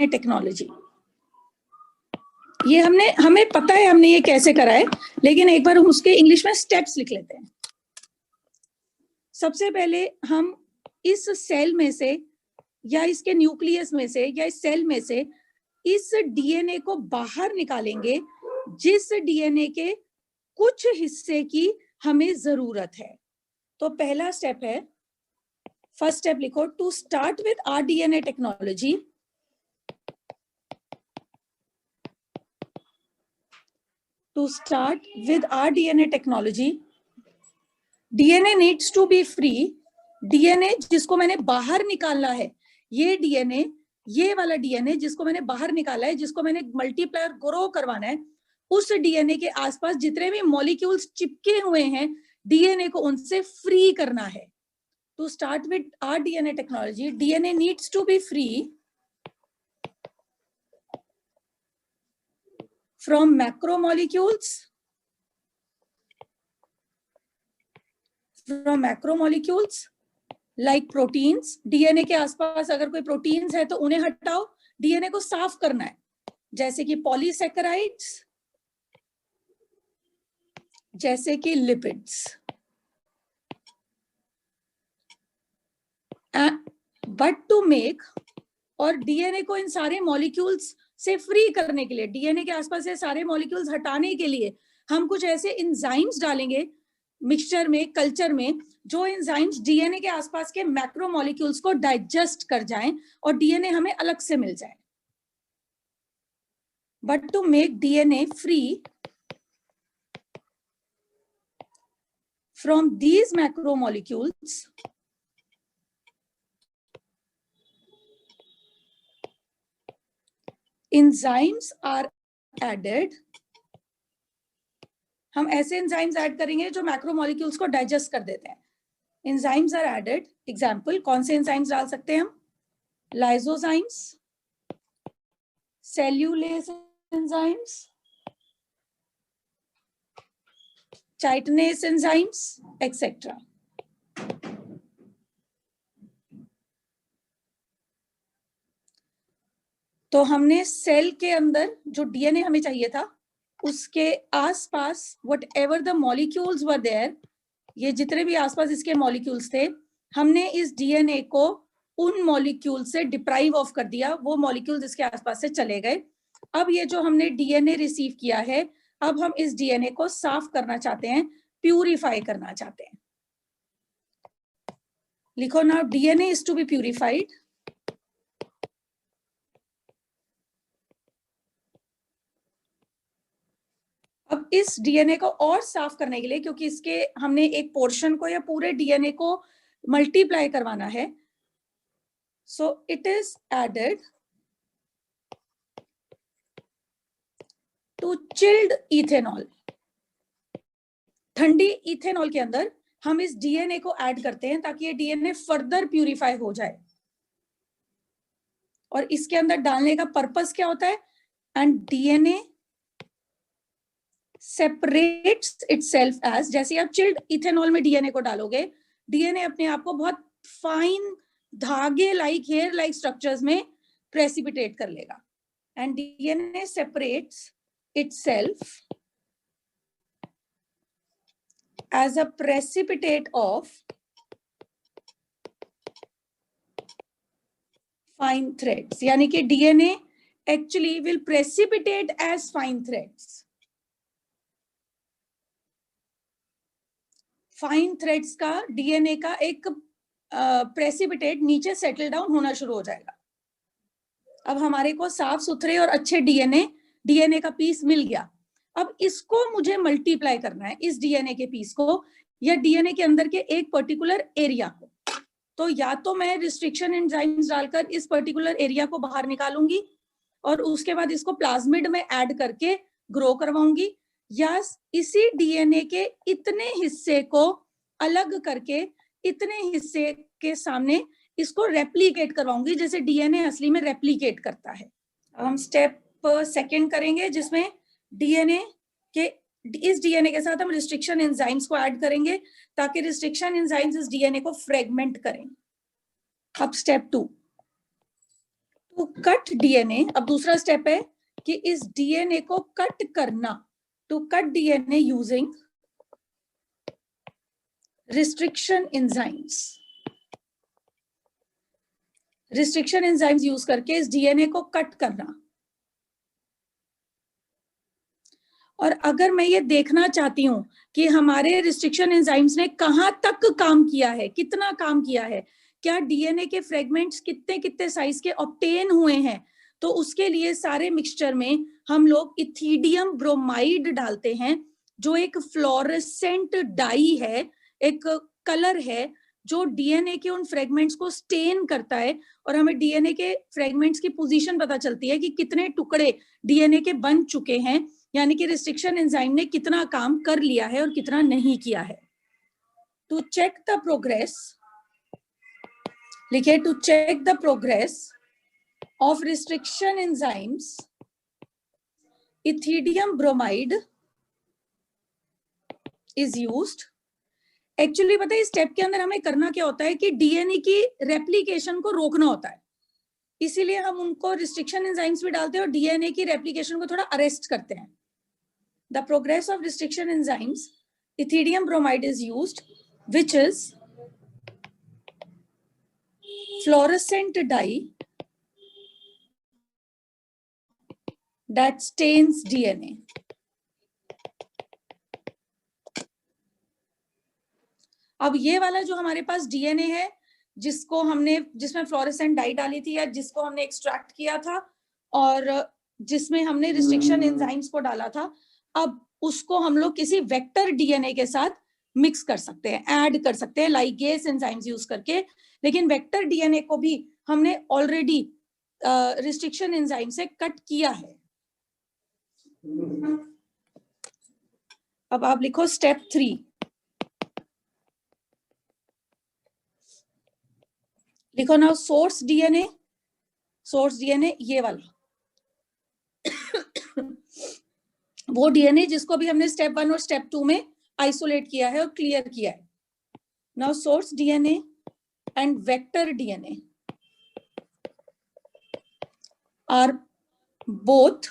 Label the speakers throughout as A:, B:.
A: DNA technology. ये हमें पता है हमने ये कैसे करा है, लेकिन एक बार हम उसके इंग्लिश में स्टेप्स लिख लेते हैं। सबसे पहले हम इस सेल में से या इसके न्यूक्लियस में से या इस सेल में से इस डीएनए को बाहर निकालेंगे जिस डीएनए के कुछ हिस्से की हमें जरूरत है। तो पहला स्टेप है, फर्स्ट स्टेप लिखो, to start with r DNA technology. To start with our DNA technology, DNA needs to be free. DNA जिसको मैंने बाहर निकालना है, ये DNA, ये वाला DNA जिसको मैंने बाहर निकाला है, जिसको मैंने मल्टीप्लाई और ग्रो करवाना है, उस DNA के आसपास जितने भी मॉलिक्यूल्स चिपके हुए हैं, DNA को उनसे फ्री करना है। To start with our DNA technology, DNA needs to be free from macromolecules, like proteins. DNA के आसपास अगर कोई प्रोटीन्स है तो उन्हें हटाओ, डीएनए को साफ करना है, जैसे कि पॉलीसैकेराइड्स, जैसे कि लिपिड्स। बट टू मेक, और डीएनए को इन सारे मॉलिक्यूल्स से फ्री करने के लिए, डीएनए के आसपास से सारे मॉलिक्यूल्स हटाने के लिए हम कुछ ऐसे एंजाइम्स डालेंगे मिक्सचर में, कल्चर में, जो एंजाइम्स डीएनए के आसपास के मैक्रो मॉलिक्यूल्स को डाइजेस्ट कर जाएं और डीएनए हमें अलग से मिल जाए। But to make DNA free from these macromolecules, enzymes are added. हम ऐसे एंजाइम्स ऐड करेंगे जो मैक्रोमोलिक्यूल्स को डाइजेस्ट कर देते हैं। Enzymes are added. एग्जाम्पल, कौन से एंजाइम्स डाल सकते हैं हम? Lysozymes, cellulase enzymes, chitinase enzymes, etcetera. तो हमने सेल के अंदर जो डीएनए हमें चाहिए था उसके आसपास whatever the molecules were there, ये जितने भी आसपास इसके मॉलिक्यूल्स थे, हमने इस डीएनए को उन मॉलिक्यूल से डिप्राइव ऑफ कर दिया, वो मॉलिक्यूल्स इसके आसपास से चले गए। अब ये जो हमने डीएनए रिसीव किया है, अब हम इस डीएनए को साफ करना चाहते हैं, प्यूरिफाई करना चाहते हैं। लिखो ना, DNA is to be purified. अब इस डीएनए को और साफ करने के लिए, क्योंकि इसके हमने एक पोर्शन को या पूरे डीएनए को मल्टीप्लाई करवाना है, so it is added to chilled ethanol. ठंडी इथेनॉल के अंदर हम इस डीएनए को ऐड करते हैं ताकि ये डीएनए फर्दर प्यूरिफाई हो जाए। और इसके अंदर डालने का पर्पस क्या होता है? And DNA separates itself as, जैसे आप चिल्ड इथेनॉल में डीएनए को डालोगे, डीएनए अपने आप को बहुत फाइन धागे लाइक, हेयर लाइक स्ट्रक्चर्स में प्रेसिपिटेट कर लेगा। And DNA separates itself as a precipitate of fine threads, यानी कि DNA actually will precipitate as fine threads. Fine threads का डीएनए का एक प्रेसिपिटेट नीचे सेटल डाउन होना शुरू हो जाएगा। अब हमारे को साफ सुथरे और अच्छे डीएनए का पीस मिल गया। अब इसको मुझे मल्टीप्लाई करना है, इस डीएनए के पीस को या डीएनए के अंदर के एक पर्टिकुलर एरिया को। तो या तो मैं रिस्ट्रिक्शन एंजाइम्स डालकर इस पर्टिकुलर एरिया को बाहर निकालूंगी और उसके बाद इसको प्लाज्मिड में ऐड करके ग्रो करवाऊंगी, या इसी डीएनए के इतने हिस्से को अलग करके इतने हिस्से के सामने इसको रेप्लिकेट करवाऊंगी, जैसे डीएनए असली में रेप्लिकेट करता है। अब हम स्टेप सेकंड करेंगे, जिसमें डीएनए के, इस डीएनए के साथ हम रिस्ट्रिक्शन एंजाइम्स को ऐड करेंगे ताकि रिस्ट्रिक्शन एंजाइम्स इस डीएनए को फ्रेगमेंट करें। अब स्टेप 2, टू कट डीएनए, अब दूसरा स्टेप है कि इस डीएनए को कट करना, to cut DNA using restriction enzymes, restriction enzymes use करके इस डीएनए को कट करना। और अगर मैं ये देखना चाहती हूं कि हमारे रिस्ट्रिक्शन एंजाइम्स ने कहां तक काम किया है, कितना काम किया है, क्या डीएनए के फ्रेगमेंट्स कितने कितने साइज के ऑब्टेन हुए हैं, तो उसके लिए सारे मिक्सचर में हम लोग इथिडियम ब्रोमाइड डालते हैं, जो एक फ्लोरेसेंट डाई है, एक कलर है जो डीएनए के उन फ्रेगमेंट्स को स्टेन करता है, और हमें डीएनए के फ्रेगमेंट्स की पोजीशन पता चलती है कि कितने टुकड़े डीएनए के बन चुके हैं, यानी कि रिस्ट्रिक्शन एंजाइम ने कितना काम कर लिया है और कितना नहीं किया है। टू चेक द प्रोग्रेस, लिखिए to check the progress of restriction enzymes, ethidium bromide is used. Actually पता है इस स्टेप के अंदर हमें करना क्या होता है कि डीएनए की रेप्लिकेशन को रोकना होता है, इसीलिए हम उनको रिस्ट्रिक्शन एंजाइम्स भी डालते हैं और डीएनए की रेप्लिकेशन को थोड़ा अरेस्ट करते हैं। The progress of restriction enzymes, ethidium bromide is used, which is fluorescent dye that stains DNA. अब ये वाला जो हमारे पास डीएनए है, जिसको हमने, जिसमें फ्लोरेसेंट डाई डाली थी या जिसको हमने एक्सट्रैक्ट किया था और जिसमें हमने रिस्ट्रिक्शन एंजाइम्स को डाला था, अब उसको हम लोग किसी वेक्टर डीएनए के साथ मिक्स कर सकते हैं, ऐड कर सकते हैं लाइगेस एंजाइम्स यूज करके। लेकिन वेक्टर डीएनए को भी हमने ऑलरेडी रिस्ट्रिक्शन एंजाइम से कट किया है। अब आप लिखो स्टेप 3, लिखो ना सोर्स डीएनए, सोर्स डीएनए ये वाला वो डीएनए जिसको भी हमने स्टेप 1 और स्टेप 2 में आइसोलेट किया है और क्लियर किया है। Now source DNA and vector DNA are both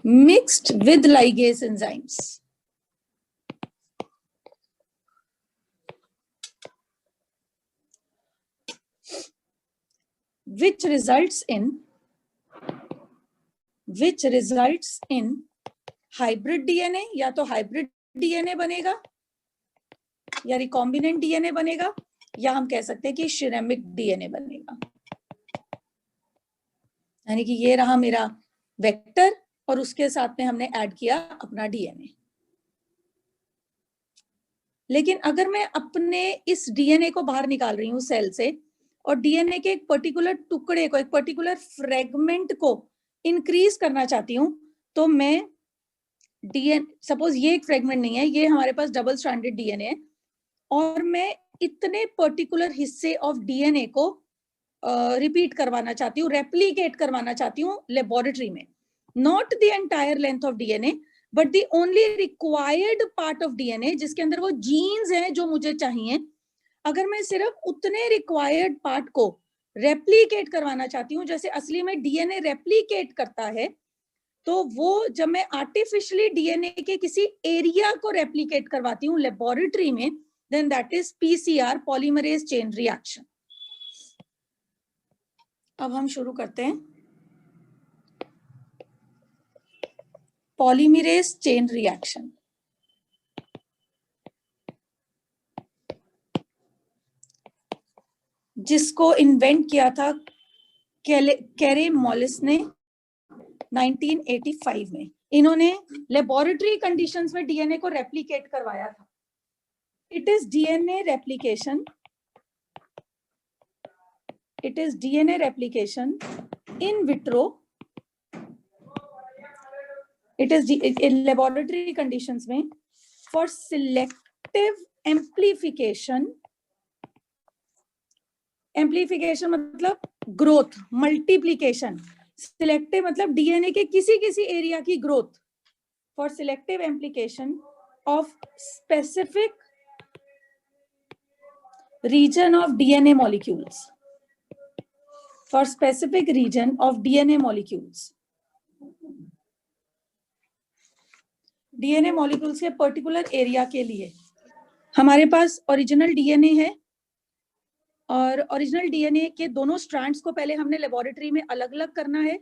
A: mixed with ligase enzymes, which results in hybrid DNA, या तो हाइब्रिड डीएनए बनेगा या रिकॉम्बिनेंट डीएनए बनेगा, या हम कह सकते हैं कि सिरेमिक डीएनए बनेगा। यानी कि ये रहा मेरा वेक्टर और उसके साथ में हमने ऐड किया अपना डीएनए। लेकिन अगर मैं अपने इस डीएनए को बाहर निकाल रही हूं सेल से और डीएनए के एक पर्टिकुलर टुकड़े को, एक पर्टिकुलर फ्रेगमेंट को इंक्रीज करना चाहती हूं, तो मैं डीएनए, सपोज ये एक फ्रेगमेंट नहीं है, ये हमारे पास डबल स्ट्रैंडेड डीएनए है, और मैं इतने पर्टिकुलर हिस्से ऑफ डीएनए को रिपीट करवाना चाहती हूँ, रेप्लिकेट करवाना चाहती हूँ लेबोरेटरी में, not the entire length of DNA but the only required part of DNA, जिसके अंदर वो जीन्स हैं जो मुझे चाहिए। अगर मैं सिर्फ उतने रिक्वायर्ड पार्ट को रेप्लिकेट करवाना चाहती हूँ जैसे असली में डीएनए रेप्लिकेट करता है, तो वो जब मैं आर्टिफिशियली डीएनए के किसी एरिया को रेप्लिकेट करवाती हूँ लेबोरेटरी में, then that is PCR, polymerase chain reaction. अब हम शुरू करते हैं पॉलीमरेज चेन रिएक्शन। जिसको इन्वेंट किया था कैरे मॉलिस ने 1985 में। इन्होंने लेबोरेटरी कंडीशंस में डीएनए को रेप्लिकेट करवाया था। It is DNA replication, it is DNA replication in vitro, it is in laboratory conditions में for selective amplification, amplification मतलब growth, multiplication, selective मतलब DNA के किसी किसी एरिया की growth, for selective amplification of specific region of DNA molecules. for specific region of DNA molecules. DNA molecules के particular area के लिए हमारे पास ओरिजिनल डीएनए है, और ओरिजिनल डीएनए के दोनों स्ट्रैंड्स को पहले हमने लेबोरेटरी में अलग अलग करना है,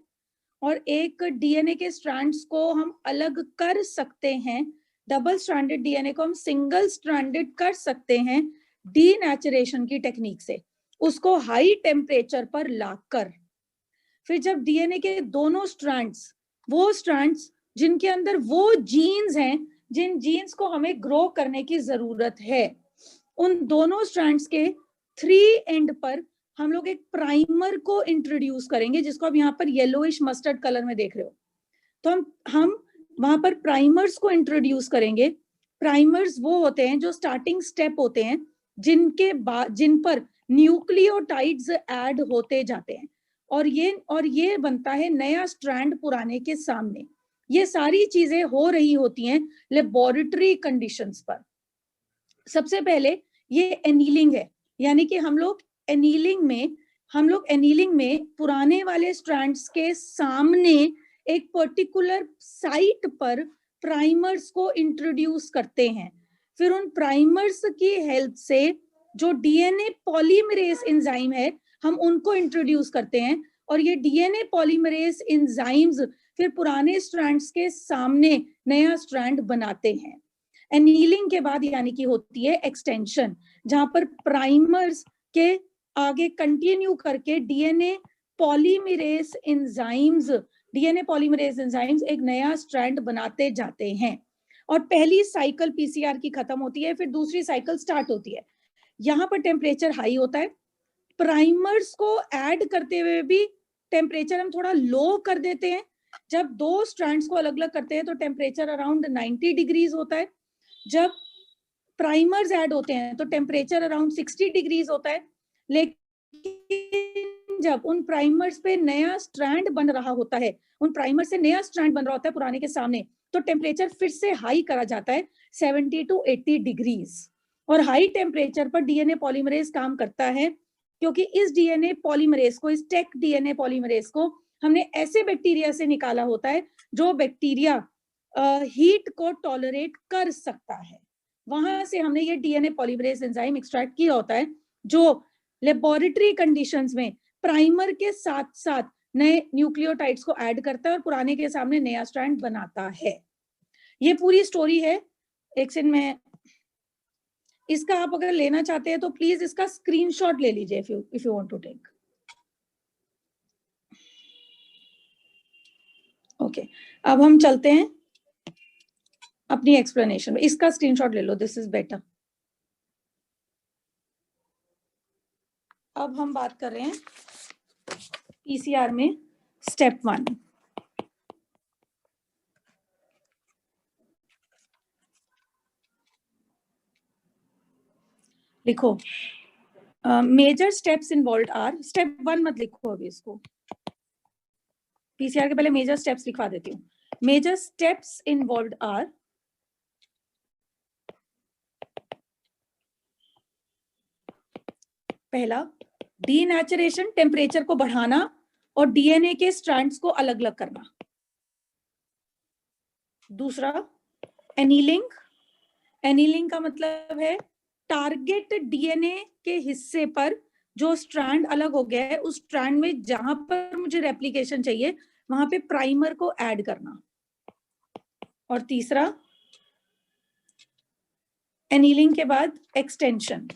A: और एक डीएनए के स्ट्रैंड्स को हम अलग कर सकते हैं, डबल स्ट्रैंडेड डीएनए को हम सिंगल स्ट्रैंडेड कर सकते हैं डीनेचुरेशन की टेक्निक से, उसको हाई टेम्परेचर पर लाकर। फिर जब डीएनए के दोनों स्ट्रैंड्स, वो स्ट्रैंड्स जिनके अंदर वो जीन्स हैं जिन जीन्स को हमें ग्रो करने की जरूरत है, उन दोनों स्ट्रैंड्स के 3 एंड पर हम लोग एक प्राइमर को इंट्रोड्यूस करेंगे, जिसको आप यहाँ पर येलोइश मस्टर्ड कलर में देख रहे हो। तो हम वहां पर प्राइमर्स को इंट्रोड्यूस करेंगे। प्राइमर्स वो होते हैं जो स्टार्टिंग स्टेप होते हैं, जिन पर न्यूक्लियोटाइड्स ऐड होते जाते हैं, और ये बनता है नया स्ट्रैंड पुराने के सामने। ये सारी चीजें हो रही होती हैं लेबोरेटरी कंडीशंस पर। सबसे पहले ये एनीलिंग है, यानी कि हम लोग एनीलिंग में पुराने वाले स्ट्रैंड्स के सामने एक पर्टिकुलर साइट पर प्राइमर्स को इंट्रोड्यूस करते हैं। फिर उन प्राइमर्स की हेल्प से जो डीएनए पॉलीमरेज एंजाइम है, हम उनको इंट्रोड्यूस करते हैं, और ये डीएनए पॉलीमरेज एंजाइम्स फिर पुराने स्ट्रैंड्स के सामने नया स्ट्रैंड बनाते हैं। एनीलिंग के बाद यानी कि होती है एक्सटेंशन, जहां पर प्राइमर्स के आगे कंटिन्यू करके डीएनए पॉलीमरेज एंजाइम्स एक नया स्ट्रैंड बनाते जाते हैं, और पहली साइकिल पीसीआर की खत्म होती है, फिर दूसरी साइकिल स्टार्ट होती है। यहाँ पर टेम्परेचर हाई होता है, प्राइमर्स को ऐड करते हुए भी टेम्परेचर हम थोड़ा लो कर देते हैं। जब दो स्ट्रैंड्स को अलग अलग करते हैं तो टेम्परेचर अराउंड 90 डिग्रीज होता है। जब प्राइमर्स ऐड होते हैं तो टेम्परेचर अराउंड 60 डिग्रीज होता है। लेकिन जब उन प्राइमर्स पे नया स्ट्रैंड बन रहा होता है, पुराने के सामने, तो टेम्परेचर फिर से हाई करा जाता है 70 to 80 डिग्रीज। और हाई टेम्परेचर पर डीएनए पॉलीमरेज काम करता है, क्योंकि इस डीएनए पॉलीमरेज को, इस टेक डीएनए पॉलीमरेज को हमने ऐसे बैक्टीरिया से निकाला होता है जो बैक्टीरिया हीट को टॉलरेट कर सकता है। वहां से हमने ये डीएनए पॉलीमरेज एंजाइम एक्सट्रैक्ट किया होता है, जो लेबोरेटरी कंडीशंस में प्राइमर के साथ साथ नए न्यूक्लियोटाइड्स को ऐड करता है और पुराने के सामने नया स्ट्रैंड बनाता है। ये पूरी स्टोरी है। एक सेकंड में इसका आप अगर लेना चाहते हैं तो प्लीज इसका स्क्रीनशॉट ले लीजिए if you want to take. Okay, अब हम चलते हैं अपनी एक्सप्लेनेशन में। इसका स्क्रीनशॉट ले लो, दिस इज बेटर। अब हम बात कर रहे हैं पीसीआर में स्टेप 1। लिखो major steps involved are, step 1 मत लिखो अभी, इसको पीसीआर के पहले मेजर स्टेप्स लिखवा देती हूँ। मेजर स्टेप्स इन्वॉल्व्ड आर, पहला डीनेचुरेशन, टेम्परेचर को बढ़ाना और डीएनए के स्ट्रैंड्स को अलग अलग करना। दूसरा एनीलिंग, एनीलिंग का मतलब है टारगेट डीएनए के हिस्से पर जो स्ट्रैंड अलग हो गया है, उस स्ट्रैंड में जहां पर मुझे रेप्लिकेशन चाहिए वहां पे प्राइमर को ऐड करना। और तीसरा एनीलिंग के बाद एक्सटेंशन,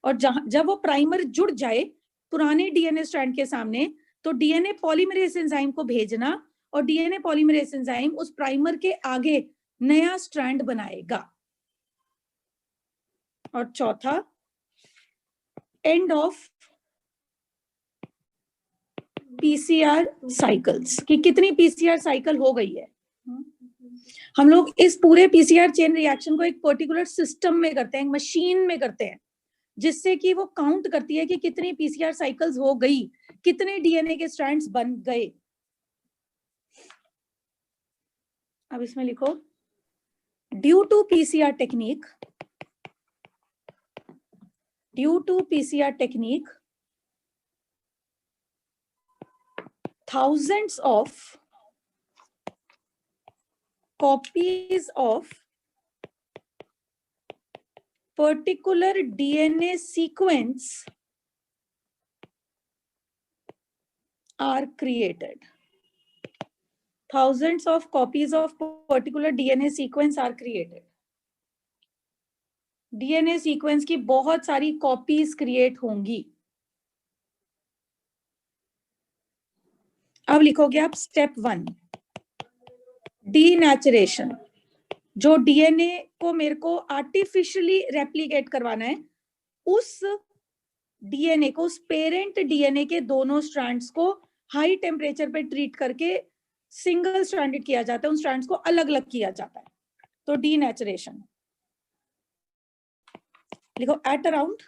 A: और जब वो प्राइमर जुड़ जाए पुराने डीएनए स्ट्रैंड के सामने, तो डीएनए पॉलीमरेज एंजाइम को भेजना, और डीएनए पॉलीमरेज एंजाइम उस प्राइमर के आगे नया स्ट्रैंड बनाएगा। और चौथा एंड ऑफ पीसीआर साइकिल्स, कि कितनी पीसीआर साइकिल हो गई है। हम लोग इस पूरे पीसीआर चेन रिएक्शन को एक पर्टिकुलर सिस्टम में करते हैं, मशीन में करते हैं, जिससे कि वो काउंट करती है कि कितनी पीसीआर साइकिल्स हो गई, कितने डीएनए के स्ट्रैंड्स बन गए। अब इसमें लिखो due to PCR technique, due to PCR technique thousands of copies of particular DNA sequence are created. Thousands of copies of particular DNA sequence are created. DNA sequence की बहुत सारी कॉपीज क्रिएट होंगी. अब लिखोगे आप स्टेप 1, डीनेचुरेशन. जो DNA को मेरे को आर्टिफिशियली रेप्लिकेट करवाना है, उस डीएनए को, उस पेरेंट डीएनए के दोनों स्ट्रैंड्स को हाई टेम्परेचर पे ट्रीट करके सिंगल स्ट्रैंडेड किया जाता है, उन स्ट्रैंड्स को अलग अलग किया जाता है. तो डीनेचुरेशन लिखो. At around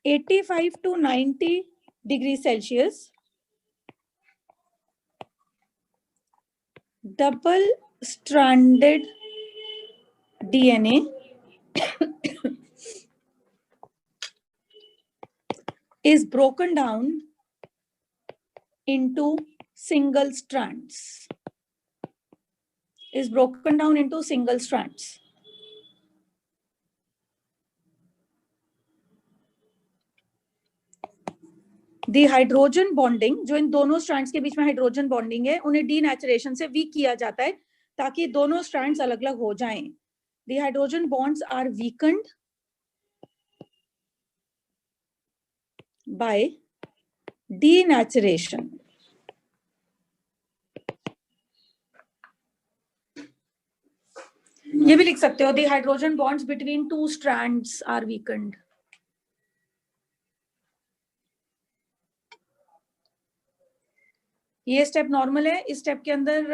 A: 85 to 90 degree Celsius double stranded DNA is broken down into single strands. Is broken down into single strands. The hydrogen bonding, जो इन दोनों स्ट्रैंड्स के बीच में हाइड्रोजन बॉन्डिंग है, उन्हें डीनेचुरेशन से वीक किया जाता है ताकि दोनों स्ट्रैंड्स अलग अलग हो जाएं. The hydrogen bonds are weakened by denaturation. ये भी लिख सकते हो, the hydrogen bonds between two strands are weakened. ये स्टेप नॉर्मल है. इस स्टेप के अंदर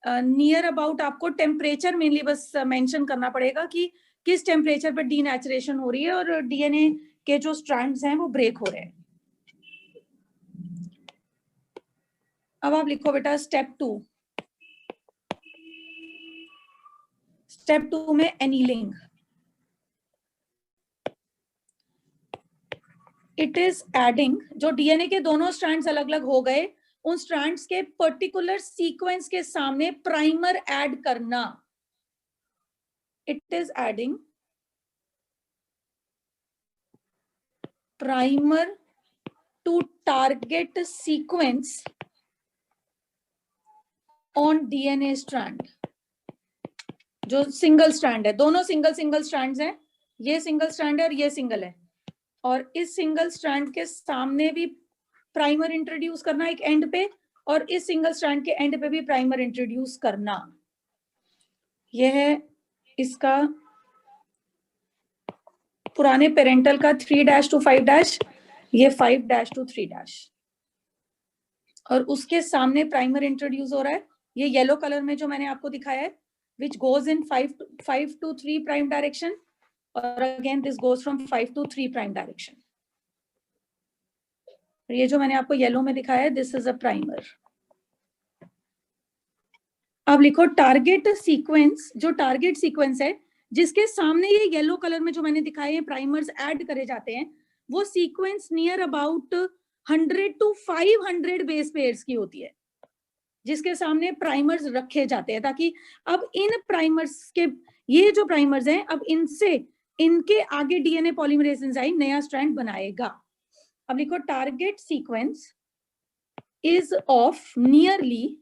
A: नियर अबाउट आपको टेम्परेचर मेनली बस मेंशन करना पड़ेगा कि किस टेम्परेचर पर डीनेचुरेशन हो रही है और डीएनए के जो स्ट्रैंड्स हैं वो ब्रेक हो रहे हैं. अब आप लिखो बेटा स्टेप 2. स्टेप 2 में एनीलिंग. इट इज एडिंग, जो डीएनए के दोनों स्ट्रैंड्स अलग अलग हो गए, उन स्ट्रैंड्स के पर्टिकुलर सीक्वेंस के सामने प्राइमर ऐड करना. It is adding primer to target sequence on DNA strand. जो सिंगल स्ट्रैंड है, दोनों सिंगल स्ट्रैंड्स हैं, ये सिंगल स्ट्रैंड है और ये सिंगल है, और इस सिंगल स्ट्रैंड के सामने भी प्राइमर इंट्रोड्यूस करना एक एंड पे, और इस सिंगल स्ट्रैंड के एंड पे भी प्राइमर इंट्रोड्यूस करना. यह है इसका पुराने पेरेंटल का 3' to 5', ये 5' to 3', और उसके सामने प्राइमर इंट्रोड्यूस हो रहा है. ये येलो कलर में जो मैंने आपको दिखाया है, which goes in 5 to 3 prime direction, और again this goes from 5 to 3 prime direction. ये जो मैंने आपको येलो में दिखाया है, दिस इज अ प्राइमर. अब लिखो टारगेट सीक्वेंस. जो टारगेट सीक्वेंस है जिसके सामने ये येलो कलर में जो मैंने दिखाए हैं प्राइमर्स ऐड करे जाते हैं, वो sequence near about 100 to 500 base pairs की होती है, जिसके सामने प्राइमर्स रखे जाते हैं, ताकि अब इन प्राइमर्स के, ये जो प्राइमर्स हैं, अब इनसे इनके आगे डीएनए पॉलीमरेज एंजाइम नया स्ट्रैंड बनाएगा. अब लिखो target sequence is of nearly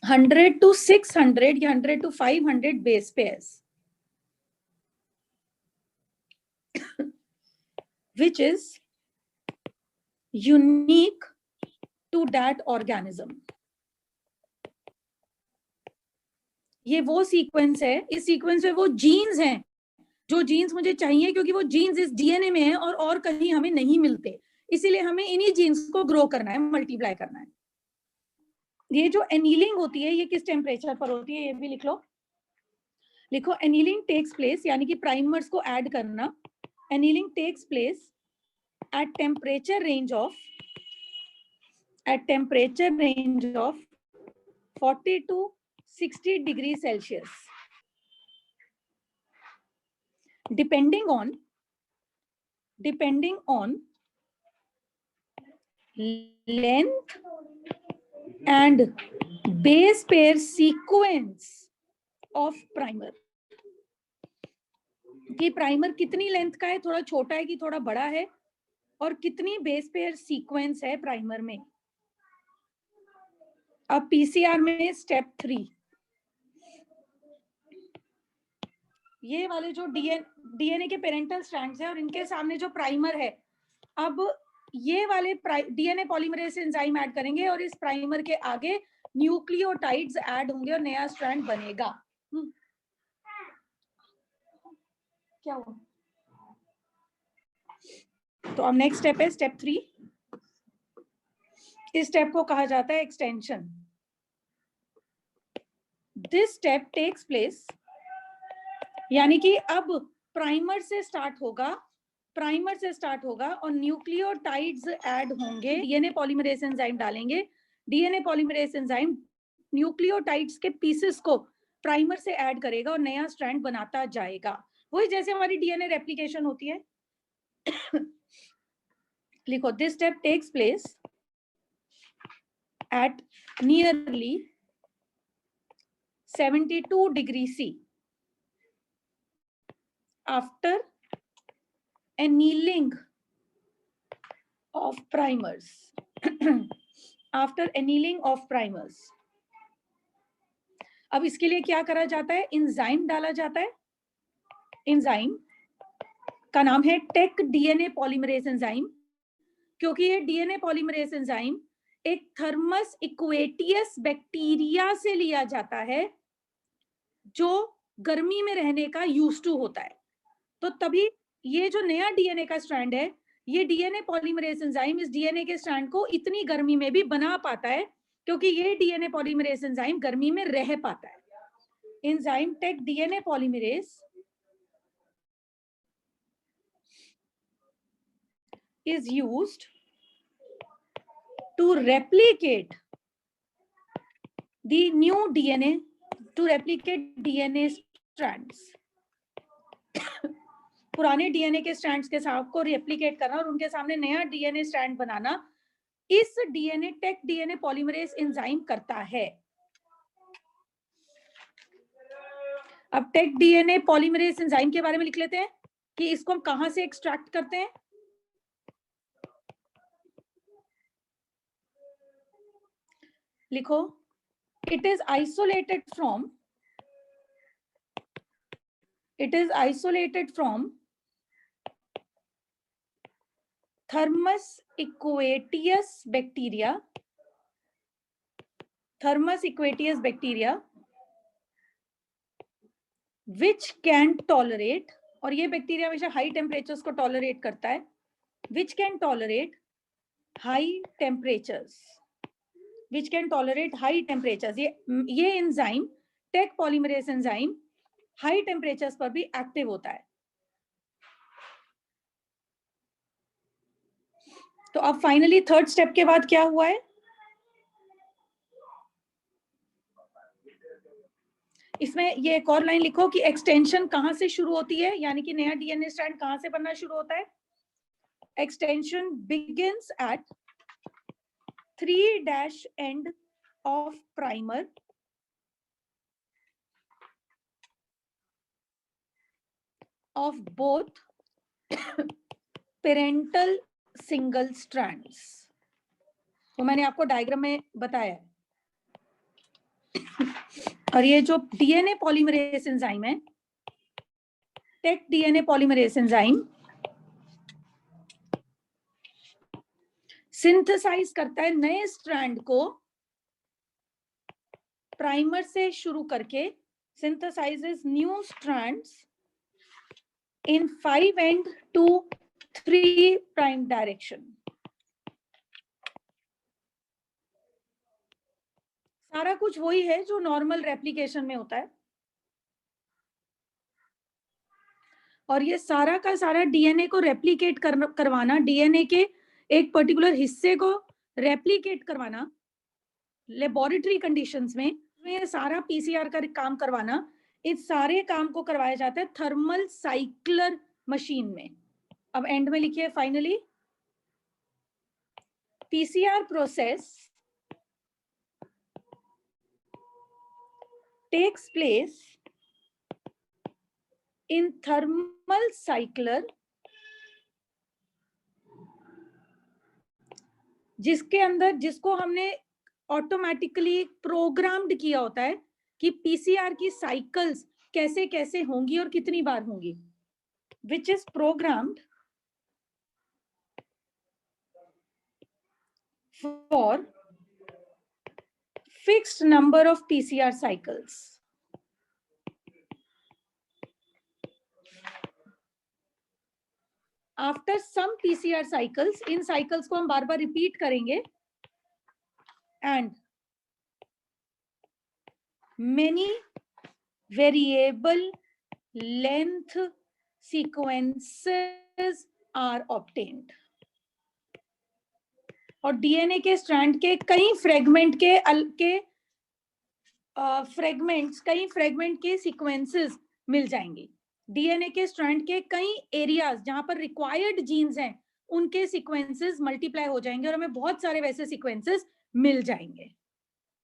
A: 100 to 600 या 100 to 500 base pairs, which is unique to that organism. ये वो सीक्वेंस है, इस सीक्वेंस में वो जीन्स हैं जो जीन्स मुझे चाहिए, क्योंकि वो जीन्स इस डीएनए में है और कहीं हमें नहीं मिलते, इसीलिए हमें इन्हीं जीन्स को ग्रो करना है, मल्टीप्लाई करना है. ये जो एनीलिंग होती है, ये किस टेम्परेचर पर होती है, ये भी लिख लो. लिखो एनीलिंग टेक्स प्लेस, यानी कि प्राइमर्स को ऐड करना. Annealing takes place at temperature range of 40 to 60 degrees Celsius, depending on length and base pair sequence of primer, कि प्राइमर कितनी लेंथ का है, थोड़ा छोटा है कि थोड़ा बड़ा है, और कितनी बेस पेयर सीक्वेंस है प्राइमर में। अब पीसीआर में स्टेप 3, ये वाले जो डीएनए के पेरेंटल स्ट्रैंड्स है और इनके सामने जो प्राइमर है, अब ये वाले डीएनए पॉलीमरेज एंजाइम ऐड करेंगे और इस प्राइमर के आगे न्यूक्लियोटाइड्स ऐड होंगे और नया स्ट्रैंड बनेगा। क्या हुआ? तो अब नेक्स्ट स्टेप है स्टेप 3। इस स्टेप को कहा जाता है extension. This step takes place, यानी कि अब प्राइमर से स्टार्ट होगा और न्यूक्लियोटाइड्स ऐड होंगे, डीएनए पॉलीमरेज एंजाइम डालेंगे, डीएनए पॉलीमरेज एंजाइम न्यूक्लियोटाइड्स के पीसेस को प्राइमर से ऐड करेगा और नया स्ट्रैंड बनाता जाएगा। वही जैसे हमारी डीएनए रेप्लिकेशन होती है। लिखो, this step takes place at nearly 72 डिग्री C after annealing of primers. After annealing of primers. अब इसके लिए क्या करा जाता है? एंजाइम डाला जाता है। एंजाइम का नाम है टेक डीएनए पॉलीमरेज एंजाइम, क्योंकि ये डीएनए पॉलीमरेज एंजाइम एक थर्मस इक्वेटियस बैक्टीरिया से लिया जाता है जो गर्मी में रहने का यूज्ड टू होता है। तो तभी ये जो नया डीएनए का स्ट्रैंड है, ये डीएनए पॉलीमरेज एंजाइम इस डीएनए के स्ट्रैंड को इतनी गर्मी में भी बना पाता है, क्योंकि ये डीएनए पॉलीमरेज एंजाइम गर्मी में रह पाता है। Enzyme Taq DNA polymerase is used to replicate the new DNA, to replicate DNA strands. पुराने डीएनए के स्ट्रैंड्स के साथ को रेप्लिकेट करना और उनके सामने नया डीएनए स्ट्रैंड बनाना, इस DNA Taq DNA polymerase enzyme करता है। अब टेक डीएनए पॉलीमरेज एंजाइम के बारे में लिख लेते हैं कि इसको हम कहां से एक्सट्रैक्ट करते हैं। लिखो, it is isolated from Thermus equateus bacteria which can tolerate, और ये बैक्टीरिया हमेशा हाई टेम्परेचर्स को टॉलरेट करता है, which can tolerate high temperatures. ये enzyme Taq polymerase enzyme high temperatures पर भी एक्टिव होता है। तो अब फाइनली थर्ड स्टेप के बाद क्या हुआ है? इसमें ये एक और लाइन लिखो कि एक्सटेंशन कहां से शुरू होती है, यानी कि नया डीएनए स्ट्रैंड कहां से बनना शुरू होता है। Extension begins at 3' end of primer of both parental single strands. तो मैंने आपको डायग्राम में बताया है। और ये जो डीएनए पॉलीमरेज एंजाइम है, Taq DNA polymerase enzyme synthesize करता है नए स्ट्रैंड को प्राइमर से शुरू करके, synthesizes new strands in 5' to 3' direction. सारा कुछ वही है जो नॉर्मल रेप्लिकेशन में होता है, और ये सारा का सारा डीएनए को रेप्लिकेट करवाना, डीएनए के एक पर्टिकुलर हिस्से को रेप्लिकेट करवाना लेबोरेटरी कंडीशंस में, ये सारा पीसीआर का काम करवाना, इस सारे काम को करवाया जाता है थर्मल साइक्लर मशीन में। अब एंड में लिखिए finally, PCR process takes place in thermal cycler, जिसके अंदर, जिसको हमने ऑटोमेटिकली प्रोग्राम्ड किया होता है कि पीसीआर की साइकिल्स कैसे कैसे होंगी और कितनी बार होंगी, which is programmed for fixed number of PCR cycles. After some PCR cycles, इन साइकिल्स को हम बार बार रिपीट करेंगे, and many variable length sequences are obtained. और डीएनए के स्ट्रैंड के कई फ्रेगमेंट कई फ्रेगमेंट के सीक्वेंसेस मिल जाएंगे. डीएनए के स्ट्रैंड के कई एरियाज जहां पर रिक्वायर्ड जीन्स हैं, उनके सीक्वेंसेस मल्टीप्लाई हो जाएंगे और हमें बहुत सारे वैसे सीक्वेंसेस मिल जाएंगे.